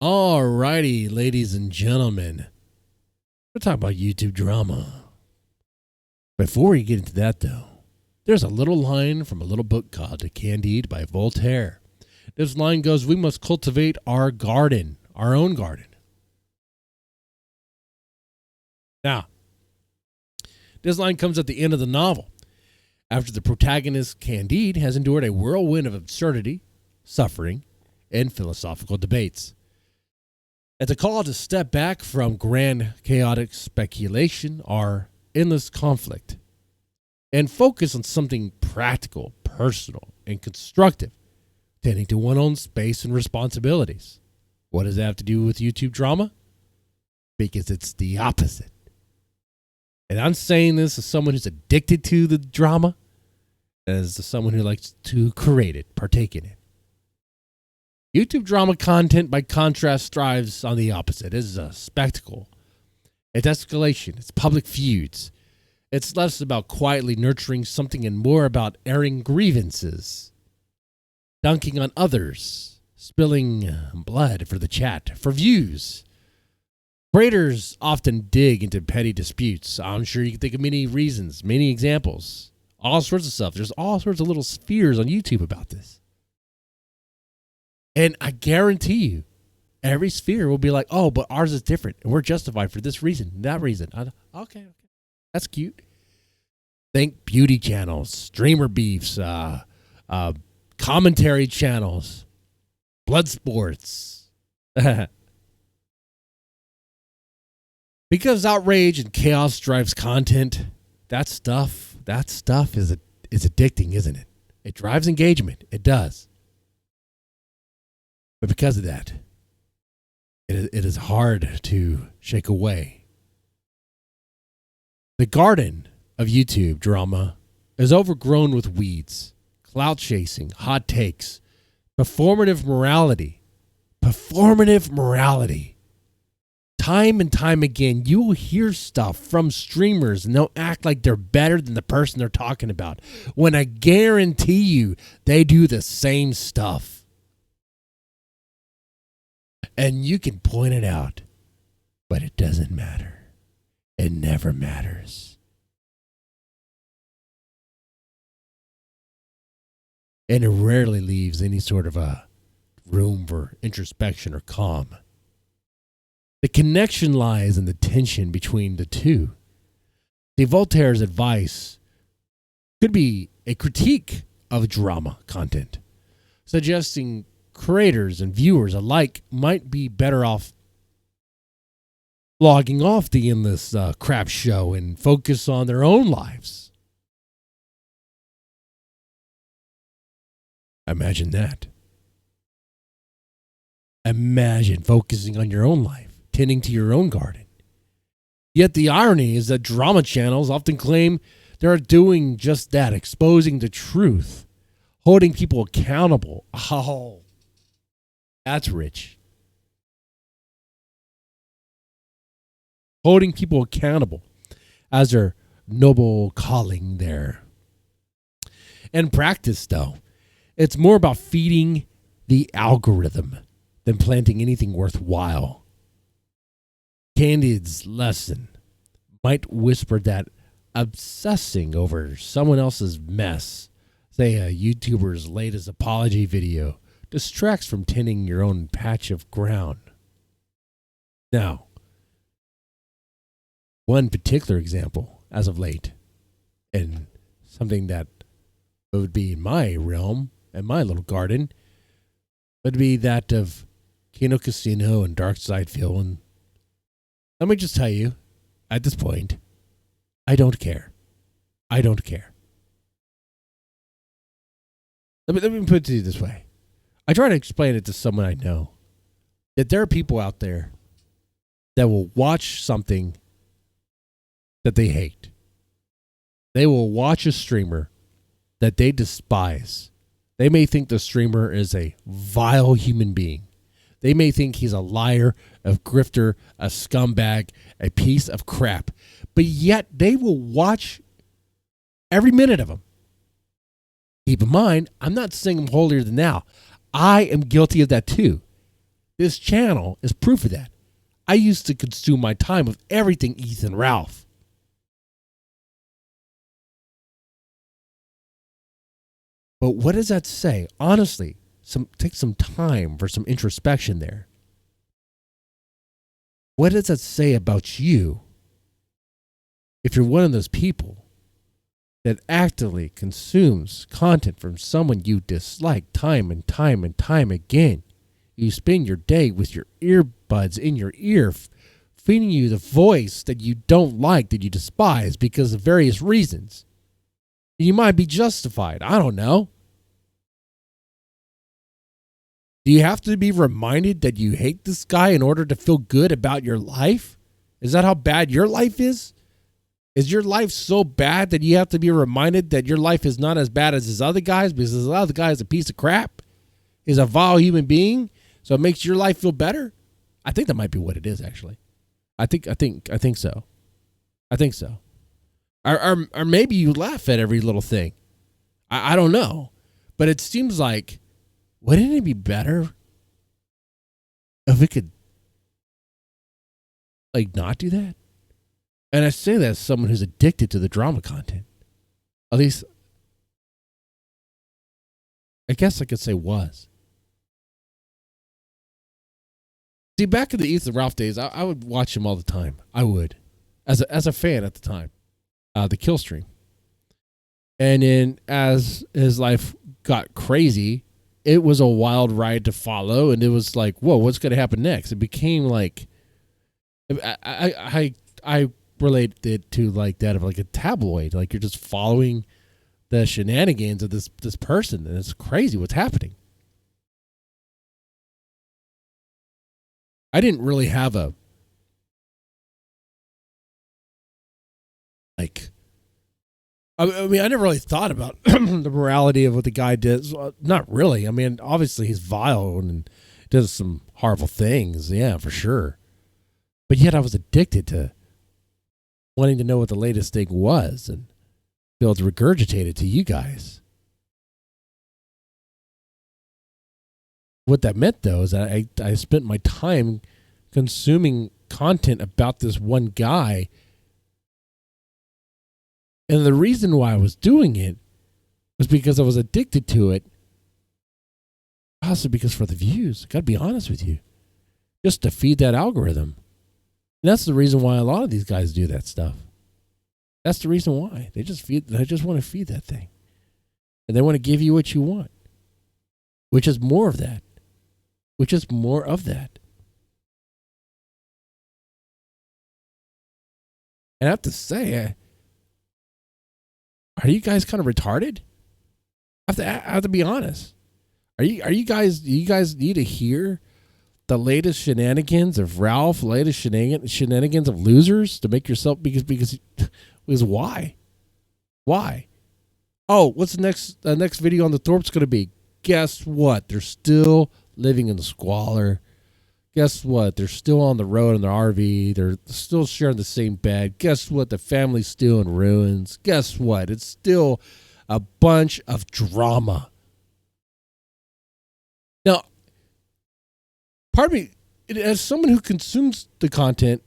Alrighty, ladies and gentlemen, we're talking about YouTube drama. Before we get into that, though, there's a little line from a little book called Candide by Voltaire. This line goes, "We must cultivate our garden, our own garden." Now, this line comes at the end of the novel, after the protagonist Candide has endured a whirlwind of absurdity, suffering, and philosophical debates. It's a call to step back from grand chaotic speculation or endless conflict and focus on something practical, personal, and constructive, tending to one's own space and responsibilities. What does that have to do with YouTube drama? Because it's the opposite. And I'm saying this as someone who's addicted to the drama, as someone who likes to create it, partake in it. YouTube drama content, by contrast, thrives on the opposite. It is a spectacle. It's escalation. It's public feuds. It's less about quietly nurturing something and more about airing grievances, dunking on others, spilling blood for the chat, for views. Creators often dig into petty disputes. I'm sure you can think of many reasons, many examples, all sorts of stuff. There's all sorts of little spheres on YouTube about this. And I guarantee you, every sphere will be like, oh, but ours is different. And we're justified for this reason, that reason. Okay. That's cute. Think beauty channels, streamer beefs, commentary channels, blood sports. Because outrage and chaos drives content, that stuff is addicting, isn't it? It drives engagement. It does. But because of that, it is hard to shake away. The garden of YouTube drama is overgrown with weeds, clout chasing, hot takes, performative morality. Time and time again, you will hear stuff from streamers and they'll act like they're better than the person they're talking about, when I guarantee you they do the same stuff. And you can point it out, but it doesn't matter. It never matters. And it rarely leaves any sort of a room for introspection or calm. The connection lies in the tension between the two. See, Voltaire's advice could be a critique of drama content, suggesting creators and viewers alike might be better off logging off the endless crap show and focus on their own lives. Imagine that. Imagine focusing on your own life, tending to your own garden. Yet the irony is that drama channels often claim they're doing just that, exposing the truth, holding people accountable. Oh, that's rich. Holding people accountable as their noble calling there. In practice, though, it's more about feeding the algorithm than planting anything worthwhile. Candide's lesson might whisper that obsessing over someone else's mess, say a YouTuber's latest apology video, distracts from tending your own patch of ground. Now, one particular example as of late, and something that would be in my realm and my little garden, would be that of Kino Casino and Dark Side Phil. And let me just tell you, at this point, I don't care. I don't care. Let me put it to you this way. I try to explain it to someone I know, that there are people out there that will watch something that they hate. They will watch a streamer that they despise. They may think the streamer is a vile human being. They may think he's a liar, a grifter, a scumbag, a piece of crap. But yet they will watch every minute of him. Keep in mind, I'm not saying I'm holier than thou. I am guilty of that too. This channel is proof of that. I used to consume my time with everything Ethan Ralph. But what does that say? Honestly, take some time for some introspection there. What does that say about you if you're one of those people that actively consumes content from someone you dislike time and time and time again? You spend your day with your earbuds in your ear, feeding you the voice that you don't like, that you despise because of various reasons. You might be justified. I don't know. Do you have to be reminded that you hate this guy in order to feel good about your life? Is that how bad your life is? Is your life so bad that you have to be reminded that your life is not as bad as this other guy's because this other guy is a piece of crap? Is a vile human being? So it makes your life feel better? I think that might be what it is, actually. I think so. I think so. Or maybe you laugh at every little thing. I don't know. But it seems like, wouldn't it be better if we could, like, not do that? And I say that as someone who's addicted to the drama content. At least, I guess I could say was. See, back in the Ethan Ralph days, I would watch him all the time. I would. As a fan at the time. The kill stream. And then as his life got crazy, it was a wild ride to follow. And it was like, whoa, what's going to happen next? It became like, I related it to like that of like a tabloid. Like you're just following the shenanigans of this person. And it's crazy what's happening. I didn't really have a I mean, I never really thought about the morality of what the guy did. Not really. I mean, obviously he's vile and does some horrible things. Yeah, for sure. But yet I was addicted to wanting to know what the latest thing was and be able to regurgitate it to you guys. What that meant, though, is that I spent my time consuming content about this one guy. And the reason why I was doing it was because I was addicted to it. Also because for the views, I got to be honest with you, just to feed that algorithm. And that's the reason why a lot of these guys do that stuff. That's the reason why. They just want to feed that thing. And they want to give you what you want, which is more of that. And I have to say, are you guys kind of retarded? I have to be honest. Do you guys need to hear the latest shenanigans of Ralph, latest shenanigans of losers to make yourself because why? Why? Oh, what's the next video on the Thorpes going to be? Guess what? They're still living in the squalor. Guess what? They're still on the road in their RV. They're still sharing the same bed. Guess what? The family's still in ruins. Guess what? It's still a bunch of drama. Now, pardon me, as someone who consumes the content,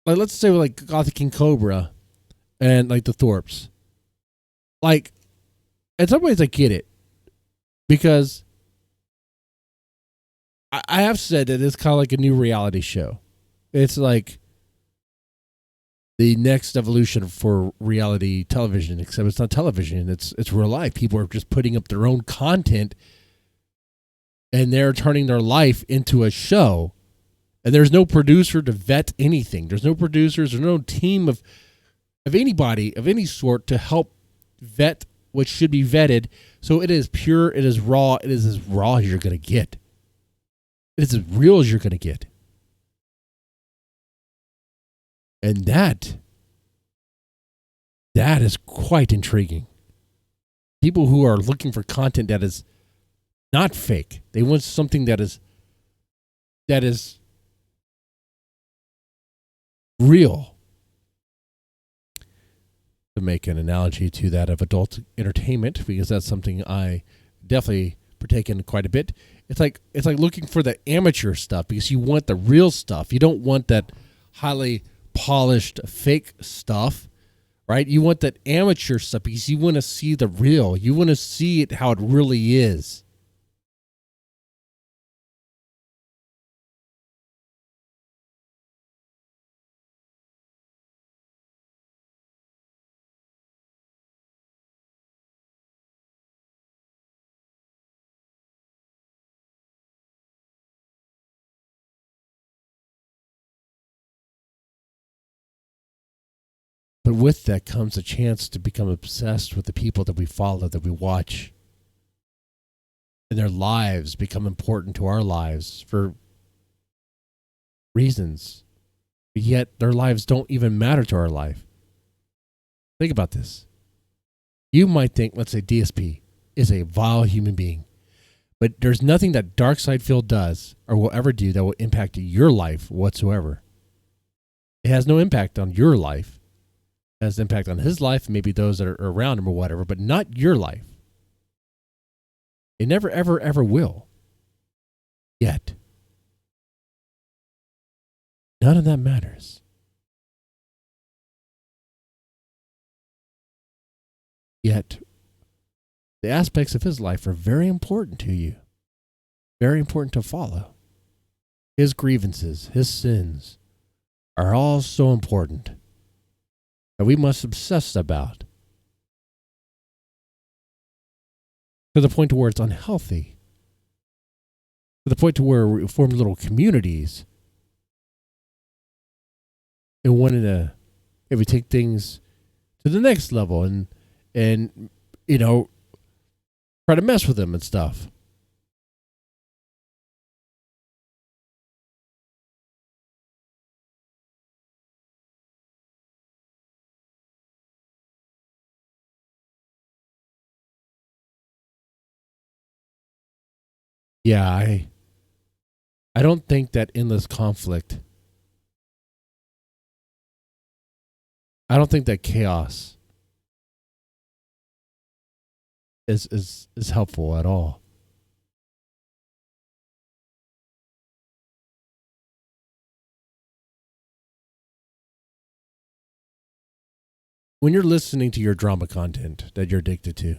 like let's say like Gothic King Cobra and like the Thorpes, like in some ways I get it because I have said that it's kind of like a new reality show. It's like the next evolution for reality television, except it's not television. It's real life. People are just putting up their own content and they're turning their life into a show. And there's no producer to vet anything. There's no producers. There's no team of anybody of any sort to help vet what should be vetted. So it is pure. It is raw. It is as raw as you're going to get. It's as real as you're going to get. And that is quite intriguing. People who are looking for content that is not fake. They want something that is real. To make an analogy to that of adult entertainment, because that's something I definitely partake in quite a bit, it's like looking for the amateur stuff because you want the real stuff. You don't want that highly polished fake stuff, right? You want that amateur stuff because you want to see the real. You want to see it how it really is. But with that comes a chance to become obsessed with the people that we follow, that we watch. And their lives become important to our lives for reasons. But yet their lives don't even matter to our life. Think about this. You might think, let's say DSP is a vile human being. But there's nothing that Darkseid does or will ever do that will impact your life whatsoever. It has no impact on your life. It has impact on his life, maybe those that are around him or whatever, but not your life. It never, ever, ever will. Yet. None of that matters. Yet, the aspects of his life are very important to you. Very important to follow. His grievances, his sins are all so important that we must obsess about. To the point to where it's unhealthy. To the point to where we form little communities. And wanting to, if we take things to the next level and you know, try to mess with them and stuff. Yeah, I don't think that endless conflict, I don't think that chaos is helpful at all. When you're listening to your drama content that you're addicted to,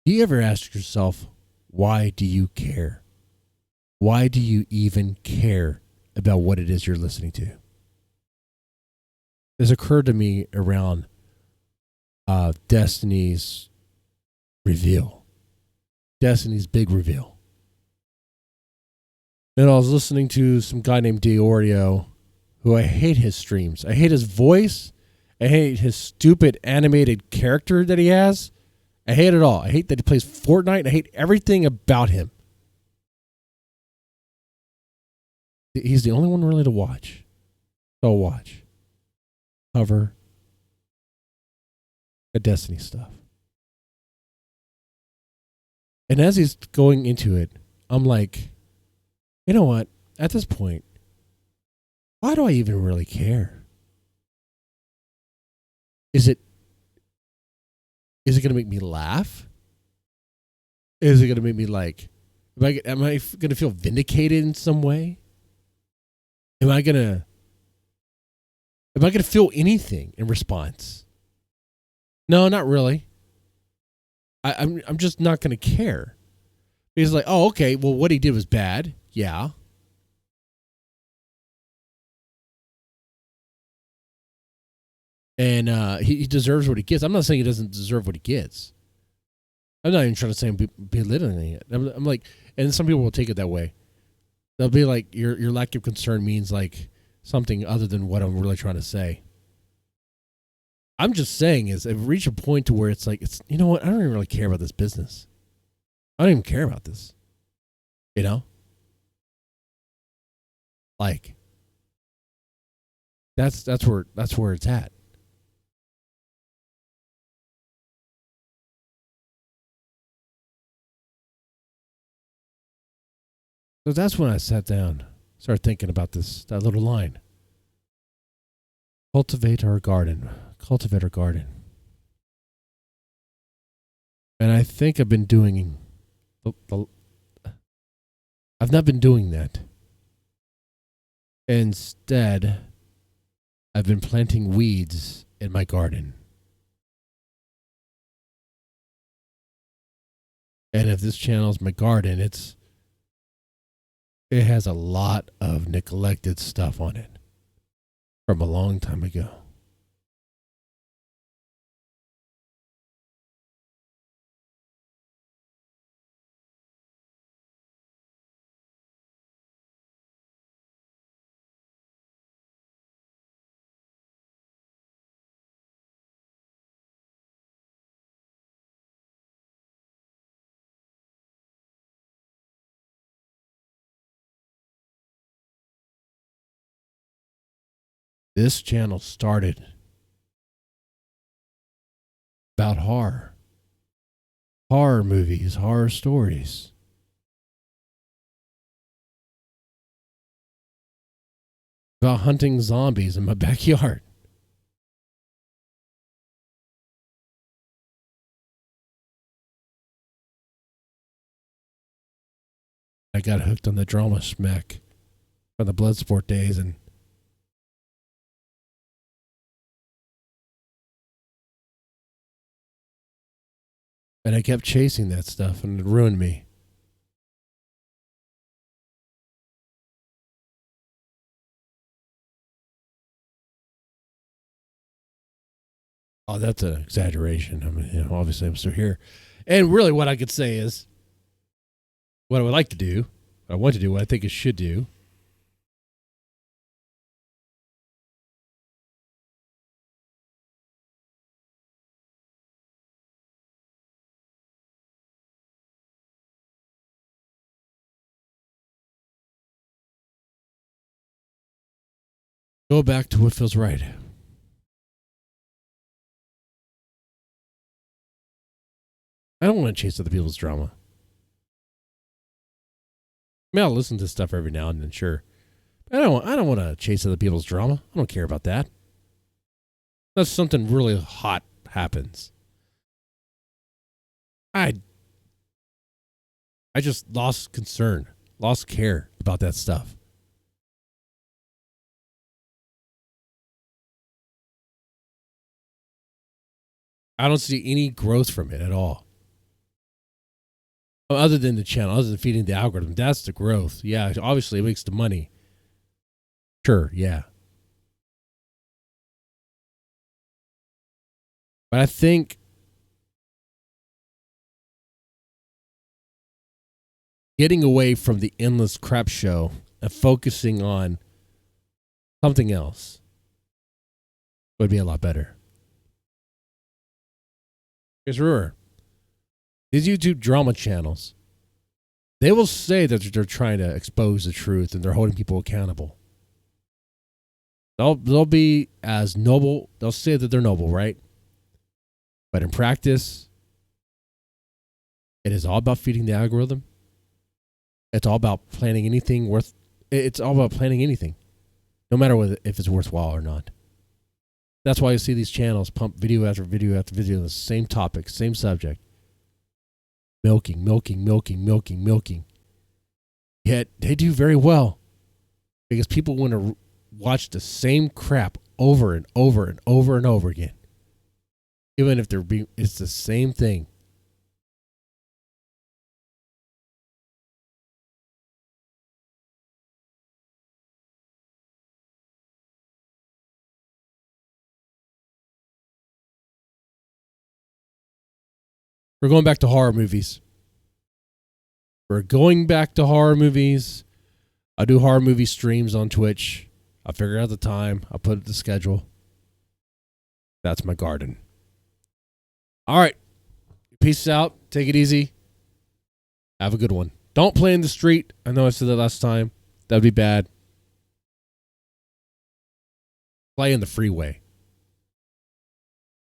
do you ever ask yourself, why do you care? Why do you even care about what it is you're listening to? This occurred to me around Destiny's reveal. Destiny's big reveal. And I was listening to some guy named Diorio, who I hate his streams. I hate his voice. I hate his stupid animated character that he has. I hate it all. I hate that he plays Fortnite. I hate everything about him. He's the only one really to watch. So watch. Cover the Destiny stuff. And as he's going into it, I'm like, you know what? At this point, why do I even really care? Is it going to make me laugh? Is it going to make me like, am I going to feel vindicated in some way? Am I going to feel anything in response? No, not really. I'm just not going to care. He's like, oh, okay, well, what he did was bad. Yeah. And he deserves what he gets. I'm not saying he doesn't deserve what he gets. I'm not even trying to say I'm belittling it. I'm like, and some people will take it that way. They'll be like, your lack of concern means like something other than what I'm really trying to say. I'm just saying is I've reached a point to where it's like, you know what? I don't even really care about this business. I don't even care about this. You know? Like, that's where it's at. So that's when I sat down, started thinking about that little line. Cultivate our garden. Cultivate our garden. And I think I've been doing... I've not been doing that. Instead, I've been planting weeds in my garden. And if this channel is my garden, it has a lot of neglected stuff on it from a long time ago. This channel started about horror movies, horror stories. About hunting zombies in my backyard. I got hooked on the drama schmeck from the Bloodsport days, and I kept chasing that stuff, and it ruined me. Oh, that's an exaggeration. I mean, obviously I'm still here. And really what I could say is what I would like to do, what I want to do, what I think it should do. Go back to what feels right. I don't want to chase other people's drama. I mean, I'll listen to stuff every now and then, sure. But I don't want to chase other people's drama. I don't care about that. Unless something really hot happens. I just lost concern, lost care about that stuff. I don't see any growth from it at all. Other than the channel, other than feeding the algorithm, that's the growth. Yeah, obviously it makes the money. Sure, yeah. But I think getting away from the endless crap show and focusing on something else would be a lot better. Because remember, these YouTube drama channels, they will say that they're trying to expose the truth and they're holding people accountable. They'll be as noble. They'll say that they're noble, right? But in practice, it is all about feeding the algorithm. It's all about planning anything worth. It's all about planning anything, no matter if it's worthwhile or not. That's why you see these channels pump video after video after video on the same topic, same subject. Milking. Yet they do very well because people want to watch the same crap over and over and over and over again. Even if it's the same thing. We're going back to horror movies. I do horror movie streams on Twitch. I'll figure out the time. I'll put it the schedule. That's my garden. All right. Peace out. Take it easy. Have a good one. Don't play in the street. I know I said that last time. That'd be bad. Play in the freeway.